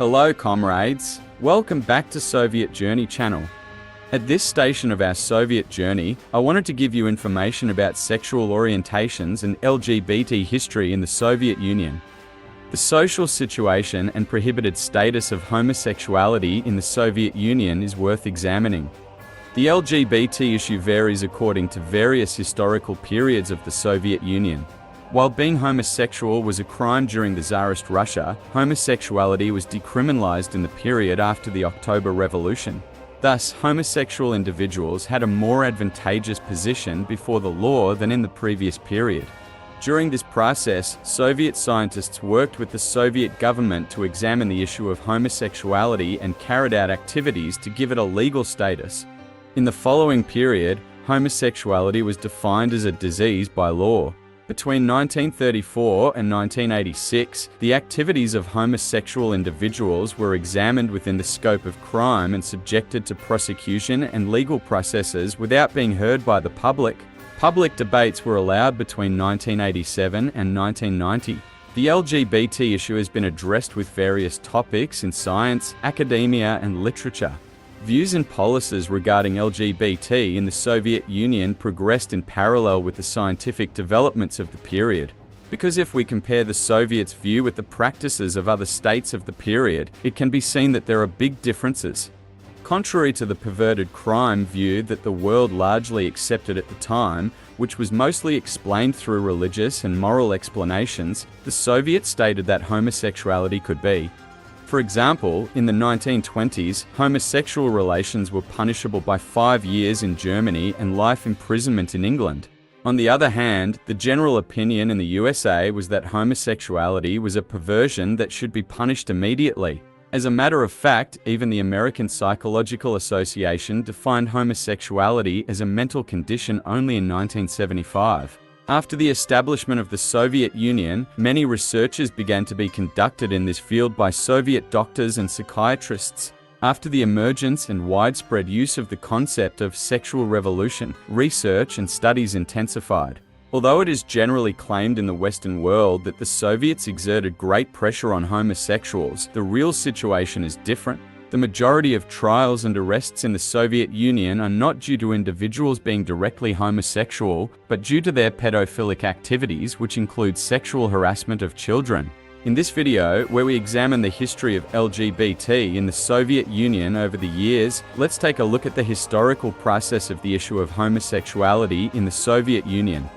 Hello comrades, welcome back to Soviet Journey channel. At this station of our Soviet journey, I wanted to give you information about sexual orientations and LGBT history in the Soviet Union. The social situation and prohibited status of homosexuality in the Soviet Union is worth examining. The LGBT issue varies according to various historical periods of the Soviet Union. While being homosexual was a crime during the Tsarist Russia, homosexuality was decriminalized in the period after the October Revolution. Thus, homosexual individuals had a more advantageous position before the law than in the previous period. During this process, Soviet scientists worked with the Soviet government to examine the issue of homosexuality and carried out activities to give it a legal status. In the following period, homosexuality was defined as a disease by law. Between 1934 and 1986, the activities of homosexual individuals were examined within the scope of crime and subjected to prosecution and legal processes without being heard by the public. Public debates were allowed between 1987 and 1990. The LGBT issue has been addressed with various topics in science, academia, and literature. Views and policies regarding LGBT in the Soviet Union progressed in parallel with the scientific developments of the period. Because if we compare the Soviets' view with the practices of other states of the period, it can be seen that there are big differences. Contrary to the perverted crime view that the world largely accepted at the time, which was mostly explained through religious and moral explanations, the Soviets stated that homosexuality could be. For example, in the 1920s, homosexual relations were punishable by 5 years in Germany and life imprisonment in England. On the other hand, the general opinion in the USA was that homosexuality was a perversion that should be punished immediately. As a matter of fact, even the American Psychological Association defined homosexuality as a mental condition only in 1975. After the establishment of the Soviet Union, many researches began to be conducted in this field by Soviet doctors and psychiatrists. After the emergence and widespread use of the concept of sexual revolution, research and studies intensified. Although it is generally claimed in the Western world that the Soviets exerted great pressure on homosexuals, the real situation is different. The majority of trials and arrests in the Soviet Union are not due to individuals being directly homosexual, but due to their pedophilic activities, which include sexual harassment of children. In this video, where we examine the history of LGBT in the Soviet Union over the years, let's take a look at the historical process of the issue of homosexuality in the Soviet Union.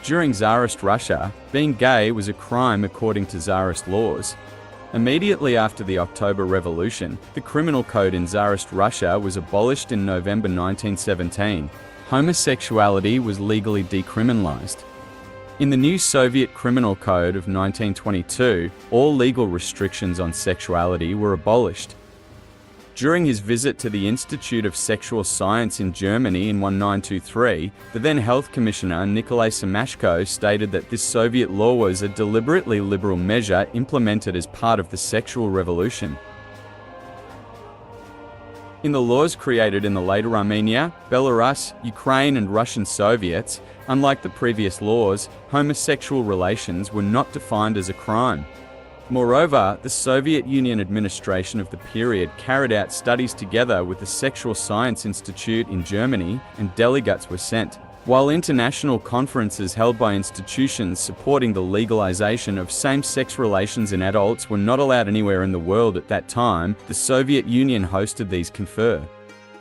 During Tsarist Russia, being gay was a crime according to Tsarist laws. Immediately after the October Revolution, the criminal code in Tsarist Russia was abolished in November 1917. Homosexuality was legally decriminalized. In the new Soviet Criminal Code of 1922, all legal restrictions on sexuality were abolished. During his visit to the Institute of Sexual Science in Germany in 1923, the then Health Commissioner Nikolai Semashko stated that this Soviet law was a deliberately liberal measure implemented as part of the sexual revolution. In the laws created in the later Armenia, Belarus, Ukraine and Russian Soviets, unlike the previous laws, homosexual relations were not defined as a crime. Moreover, the Soviet Union administration of the period carried out studies together with the Sexual Science Institute in Germany, and delegates were sent. While international conferences held by institutions supporting the legalization of same-sex relations in adults were not allowed anywhere in the world at that time, the Soviet Union hosted these confer.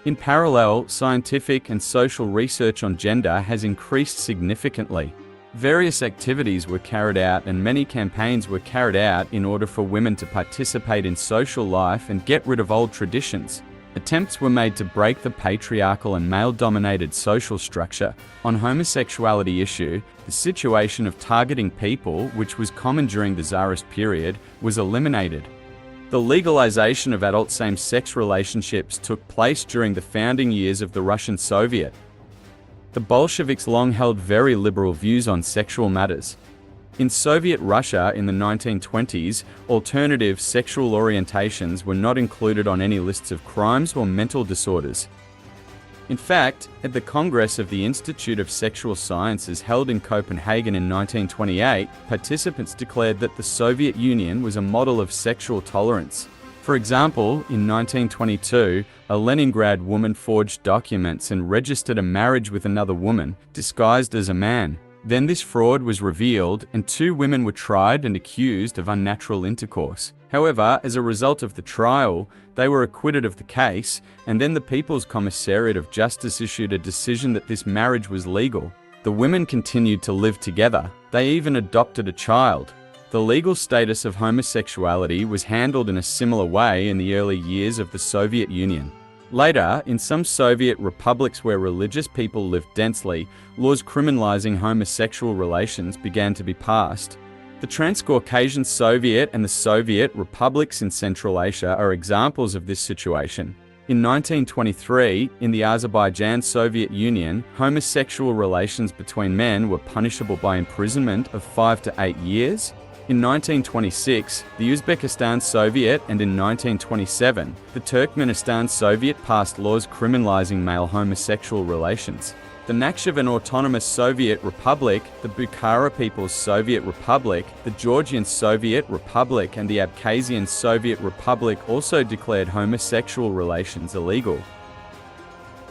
In parallel, scientific and social research on gender has increased significantly. Various activities were carried out and many campaigns were carried out in order for women to participate in social life and get rid of old traditions. Attempts were made to break the patriarchal and male-dominated social structure. On homosexuality issue, the situation of targeting people, which was common during the Tsarist period, was eliminated. The legalization of adult same-sex relationships took place during the founding years of the Russian Soviet. The Bolsheviks long held very liberal views on sexual matters. In Soviet Russia in the 1920s, alternative sexual orientations were not included on any lists of crimes or mental disorders. In fact, at the Congress of the Institute of Sexual Sciences held in Copenhagen in 1928, participants declared that the Soviet Union was a model of sexual tolerance. For example, in 1922, a Leningrad woman forged documents and registered a marriage with another woman, disguised as a man. Then this fraud was revealed, and 2 women were tried and accused of unnatural intercourse. However, as a result of the trial, they were acquitted of the case, and then the People's Commissariat of Justice issued a decision that this marriage was legal. The women continued to live together. They even adopted a child. The legal status of homosexuality was handled in a similar way in the early years of the Soviet Union. Later, in some Soviet republics where religious people lived densely, laws criminalizing homosexual relations began to be passed. The Transcaucasian Soviet and the Soviet republics in Central Asia are examples of this situation. In 1923, in the Azerbaijan Soviet Union, homosexual relations between men were punishable by imprisonment of 5 to 8 years. In 1926, the Uzbekistan Soviet, and in 1927, the Turkmenistan Soviet passed laws criminalizing male homosexual relations. The Nakhchivan Autonomous Soviet Republic, the Bukhara People's Soviet Republic, the Georgian Soviet Republic, and the Abkhazian Soviet Republic also declared homosexual relations illegal.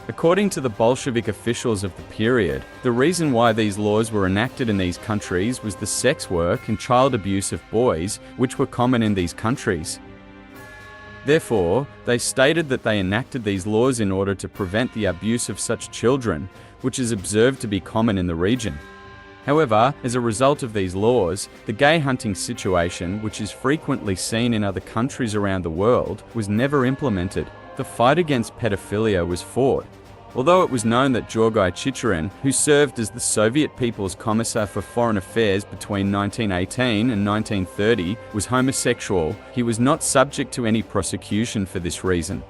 According to the Bolshevik officials of the period, the reason why these laws were enacted in these countries was the sex work and child abuse of boys, which were common in these countries. Therefore, they stated that they enacted these laws in order to prevent the abuse of such children, which is observed to be common in the region. However, as a result of these laws, the gay hunting situation, which is frequently seen in other countries around the world, was never implemented. The fight against pedophilia was fought. Although it was known that Georgy Chicherin, who served as the Soviet People's Commissar for Foreign Affairs between 1918 and 1930, was homosexual, he was not subject to any prosecution for this reason.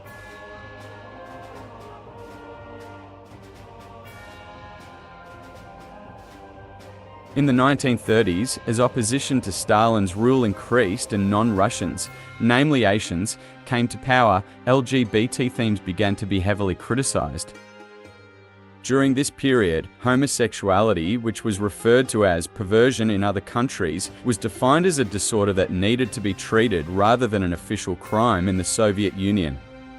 In the 1930s, as opposition to Stalin's rule increased and non-Russians, namely Asians, came to power, LGBT themes began to be heavily criticized. During this period, homosexuality, which was referred to as perversion in other countries, was defined as a disorder that needed to be treated rather than an official crime in the Soviet Union.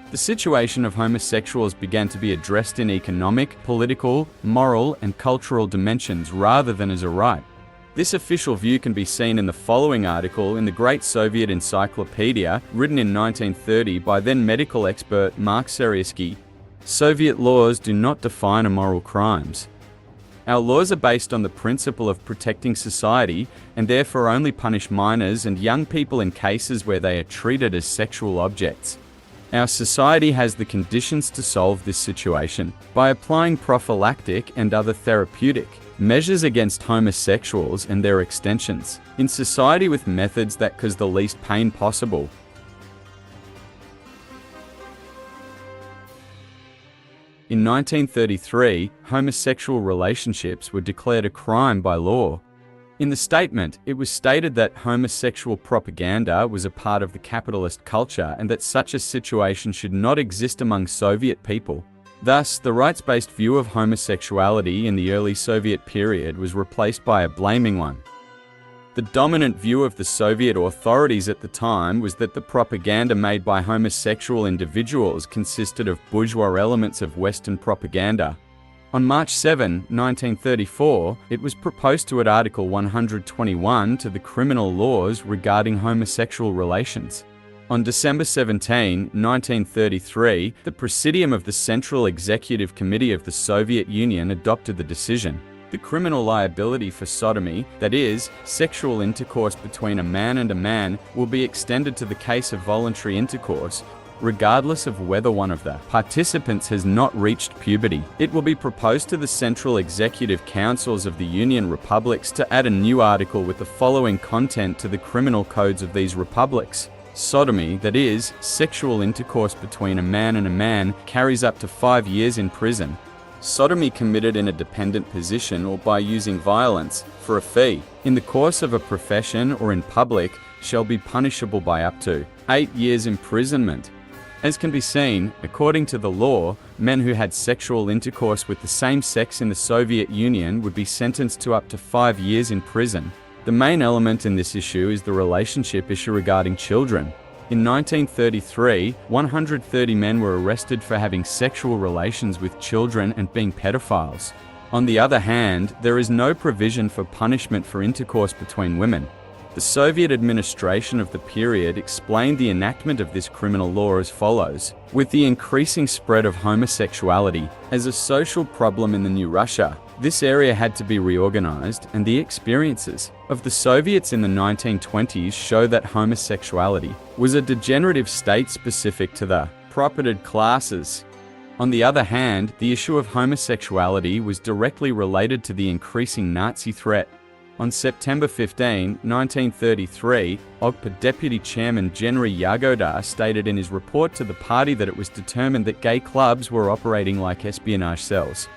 The situation of homosexuals began to be addressed in economic, political, moral, and cultural dimensions rather than as a right. This official view can be seen in the following article in the Great Soviet Encyclopedia, written in 1930 by then medical expert Mark Seryski. Soviet laws do not define immoral crimes. Our laws are based on the principle of protecting society and therefore only punish minors and young people in cases where they are treated as sexual objects. Our society has the conditions to solve this situation by applying prophylactic and other therapeutic measures against homosexuals and their extensions in society with methods that cause the least pain possible. In 1933, homosexual relationships were declared a crime by law. In the statement, it was stated that homosexual propaganda was a part of the capitalist culture and that such a situation should not exist among Soviet people. Thus, the rights-based view of homosexuality in the early Soviet period was replaced by a blaming one. The dominant view of the Soviet authorities at the time was that the propaganda made by homosexual individuals consisted of bourgeois elements of Western propaganda. On March 7, 1934, it was proposed to add Article 121 to the criminal laws regarding homosexual relations. On December 17, 1933, the Presidium of the Central Executive Committee of the Soviet Union adopted the decision. The criminal liability for sodomy, that is, sexual intercourse between a man and a man, will be extended to the case of voluntary intercourse, regardless of whether one of the participants has not reached puberty. It will be proposed to the Central Executive Councils of the Union Republics to add a new article with the following content to the criminal codes of these republics. Sodomy, that is, sexual intercourse between a man and a man, carries up to 5 years in prison. Sodomy committed in a dependent position or by using violence, for a fee, in the course of a profession or in public, shall be punishable by up to 8 years imprisonment. As can be seen, according to the law, men who had sexual intercourse with the same sex in the Soviet Union would be sentenced to up to 5 years in prison. The main element in this issue is the relationship issue regarding children. In 1933, 130 men were arrested for having sexual relations with children and being pedophiles. On the other hand, there is no provision for punishment for intercourse between women. The Soviet administration of the period explained the enactment of this criminal law as follows: with the increasing spread of homosexuality as a social problem in the new Russia, this area had to be reorganized, and the experiences of the Soviets in the 1920s show that homosexuality was a degenerative state specific to the propertied classes. On the other hand, the issue of homosexuality was directly related to the increasing Nazi threat. On September 15, 1933, OGPA Deputy Chairman General Yagoda stated in his report to the party that it was determined that gay clubs were operating like espionage cells.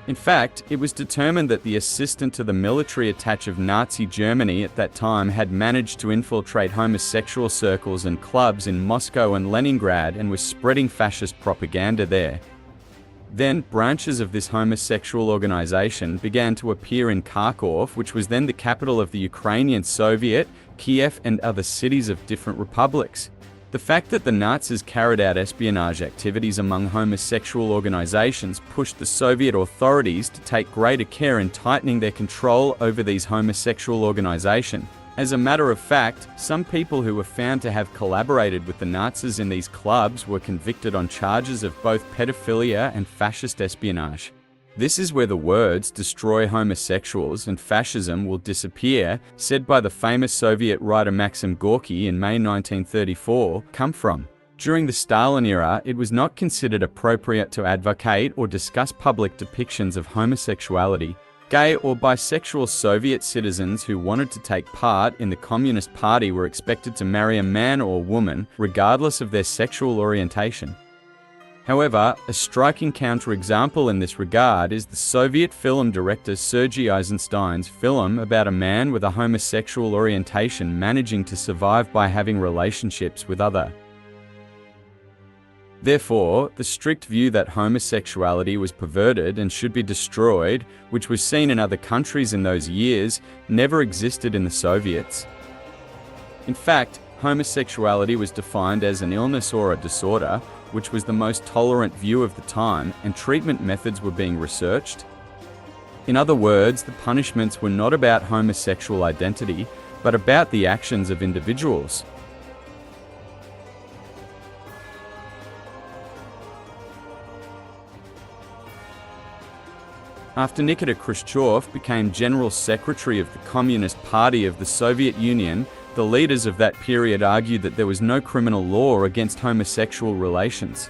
In fact, it was determined that the assistant to the military attaché of Nazi Germany at that time had managed to infiltrate homosexual circles and clubs in Moscow and Leningrad and was spreading fascist propaganda there. Then, branches of this homosexual organization began to appear in Kharkov, which was then the capital of the Ukrainian Soviet, Kiev, and other cities of different republics. The fact that the Nazis carried out espionage activities among homosexual organizations pushed the Soviet authorities to take greater care in tightening their control over these homosexual organizations. As a matter of fact, some people who were found to have collaborated with the Nazis in these clubs were convicted on charges of both pedophilia and fascist espionage. This is where the words "destroy homosexuals" and fascism will disappear, said by the famous Soviet writer Maxim Gorky in May 1934, come from. During the Stalin era, it was not considered appropriate to advocate or discuss public depictions of homosexuality. Gay or bisexual Soviet citizens who wanted to take part in the Communist Party were expected to marry a man or woman, regardless of their sexual orientation. However, a striking counterexample in this regard is the Soviet film director Sergei Eisenstein's film about a man with a homosexual orientation managing to survive by having relationships with others. Therefore, the strict view that homosexuality was perverted and should be destroyed, which was seen in other countries in those years, never existed in the Soviets. In fact, homosexuality was defined as an illness or a disorder, which was the most tolerant view of the time, and treatment methods were being researched. In other words, the punishments were not about homosexual identity, but about the actions of individuals. After Nikita Khrushchev became General Secretary of the Communist Party of the Soviet Union, the leaders of that period argued that there was no criminal law against homosexual relations.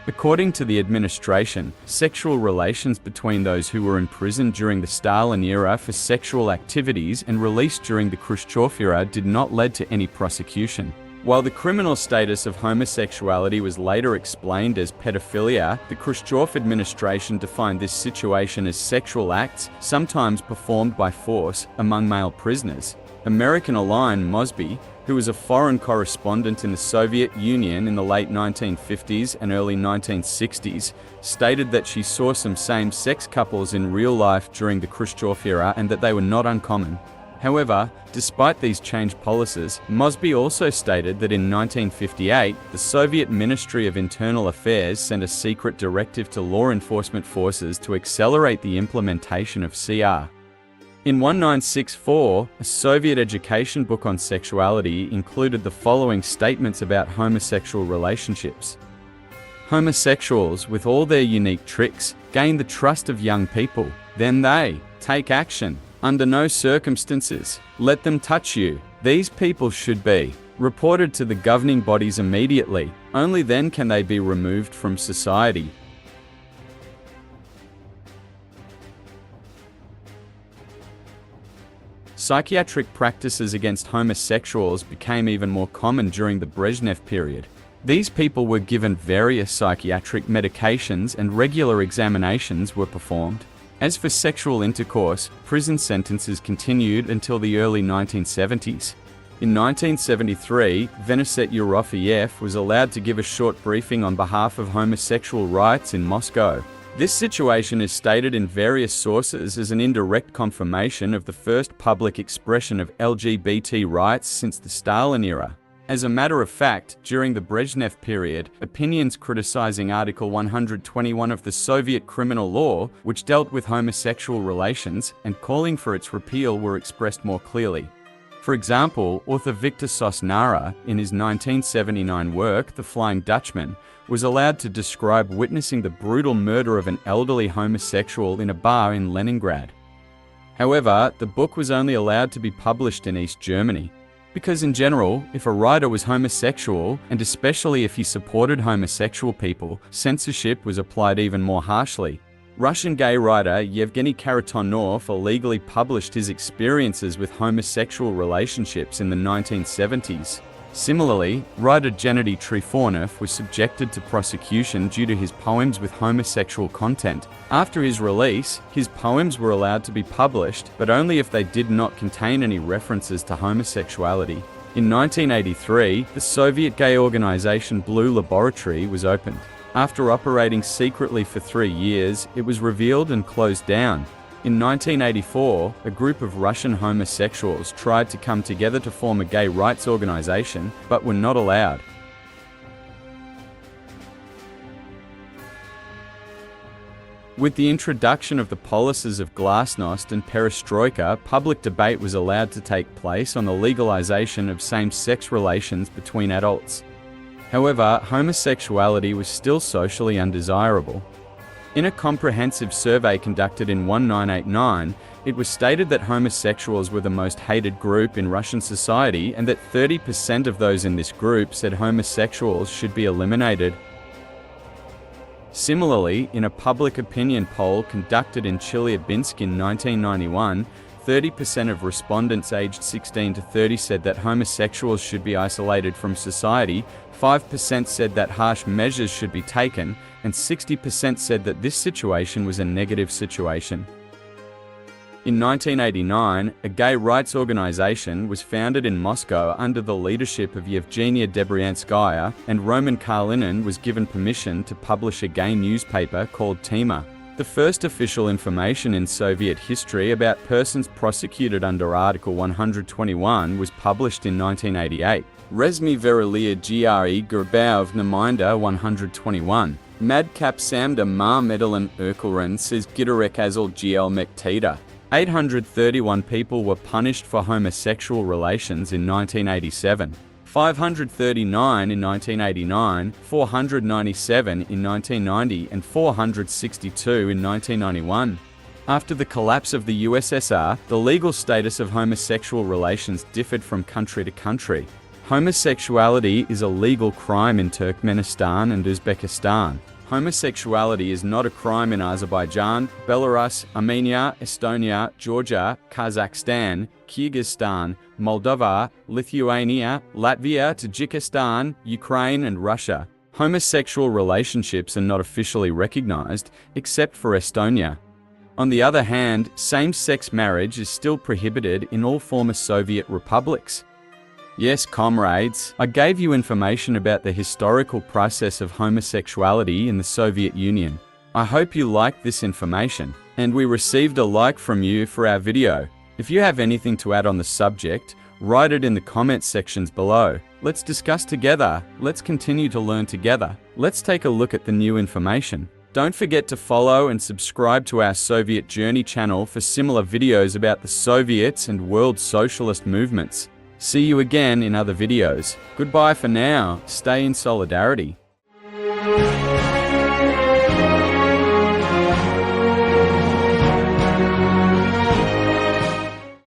According to the administration, sexual relations between those who were imprisoned during the Stalin era for sexual activities and released during the Khrushchev era did not lead to any prosecution. While the criminal status of homosexuality was later explained as pedophilia, the Khrushchev administration defined this situation as sexual acts, sometimes performed by force, among male prisoners. American Aline Mosby, who was a foreign correspondent in the Soviet Union in the late 1950s and early 1960s, stated that she saw some same-sex couples in real life during the Khrushchev era and that they were not uncommon. However, despite these changed policies, Mosby also stated that in 1958, the Soviet Ministry of Internal Affairs sent a secret directive to law enforcement forces to accelerate the implementation of CR. In 1964, a Soviet education book on sexuality included the following statements about homosexual relationships. Homosexuals, with all their unique tricks, gain the trust of young people. Then they take action. Under no circumstances, let them touch you. These people should be reported to the governing bodies immediately. Only then can they be removed from society. Psychiatric practices against homosexuals became even more common during the Brezhnev period. These people were given various psychiatric medications and regular examinations were performed. As for sexual intercourse, prison sentences continued until the early 1970s. In 1973, Venuset Eurofiev was allowed to give a short briefing on behalf of homosexual rights in Moscow. This situation is stated in various sources as an indirect confirmation of the first public expression of LGBT rights since the Stalin era. As a matter of fact, during the Brezhnev period, opinions criticizing Article 121 of the Soviet criminal law, which dealt with homosexual relations, and calling for its repeal were expressed more clearly. For example, author Victor Sosnara, in his 1979 work, The Flying Dutchman, was allowed to describe witnessing the brutal murder of an elderly homosexual in a bar in Leningrad. However, the book was only allowed to be published in East Germany, because in general, if a writer was homosexual, and especially if he supported homosexual people, censorship was applied even more harshly. Russian gay writer Yevgeny Karatonov illegally published his experiences with homosexual relationships in the 1970s. Similarly, writer Gennady Trifonov was subjected to prosecution due to his poems with homosexual content. After his release, his poems were allowed to be published, but only if they did not contain any references to homosexuality. In 1983, the Soviet gay organization Blue Laboratory was opened. After operating secretly for 3 years, it was revealed and closed down. In 1984, a group of Russian homosexuals tried to come together to form a gay rights organization, but were not allowed. With the introduction of the policies of glasnost and perestroika, public debate was allowed to take place on the legalization of same-sex relations between adults. However, homosexuality was still socially undesirable. In a comprehensive survey conducted in 1989, it was stated that homosexuals were the most hated group in Russian society and that 30% of those in this group said homosexuals should be eliminated. Similarly, in a public opinion poll conducted in Chelyabinsk in 1991, 30% of respondents aged 16 to 30 said that homosexuals should be isolated from society, 5% said that harsh measures should be taken, and 60% said that this situation was a negative situation. In 1989, a gay rights organization was founded in Moscow under the leadership of Yevgenia Debryanskaya, and Roman Kalinin was given permission to publish a gay newspaper called Tema. The first official information in Soviet history about persons prosecuted under Article 121 was published in 1988. Resmi Verilia Gre Gerbav Naminda 121. Madkap Samda Ma Medalan Urkelran says Gitarek Azal GL Mektida. 831 people were punished for homosexual relations in 1987. 539 in 1989, 497 in 1990, and 462 in 1991. After the collapse of the USSR, the legal status of homosexual relations differed from country to country. Homosexuality is a legal crime in Turkmenistan and Uzbekistan. Homosexuality is not a crime in Azerbaijan, Belarus, Armenia, Estonia, Georgia, Kazakhstan, Kyrgyzstan, Moldova, Lithuania, Latvia, Tajikistan, Ukraine, and Russia. Homosexual relationships are not officially recognized, except for Estonia. On the other hand, same-sex marriage is still prohibited in all former Soviet republics. Yes, comrades, I gave you information about the historical process of homosexuality in the Soviet Union. I hope you liked this information, and we received a like from you for our video. If you have anything to add on the subject, write it in the comment sections below. Let's discuss together. Let's continue to learn together. Let's take a look at the new information. Don't forget to follow and subscribe to our Soviet Journey channel for similar videos about the Soviets and world socialist movements. See you again in other videos. Goodbye for now. Stay in solidarity.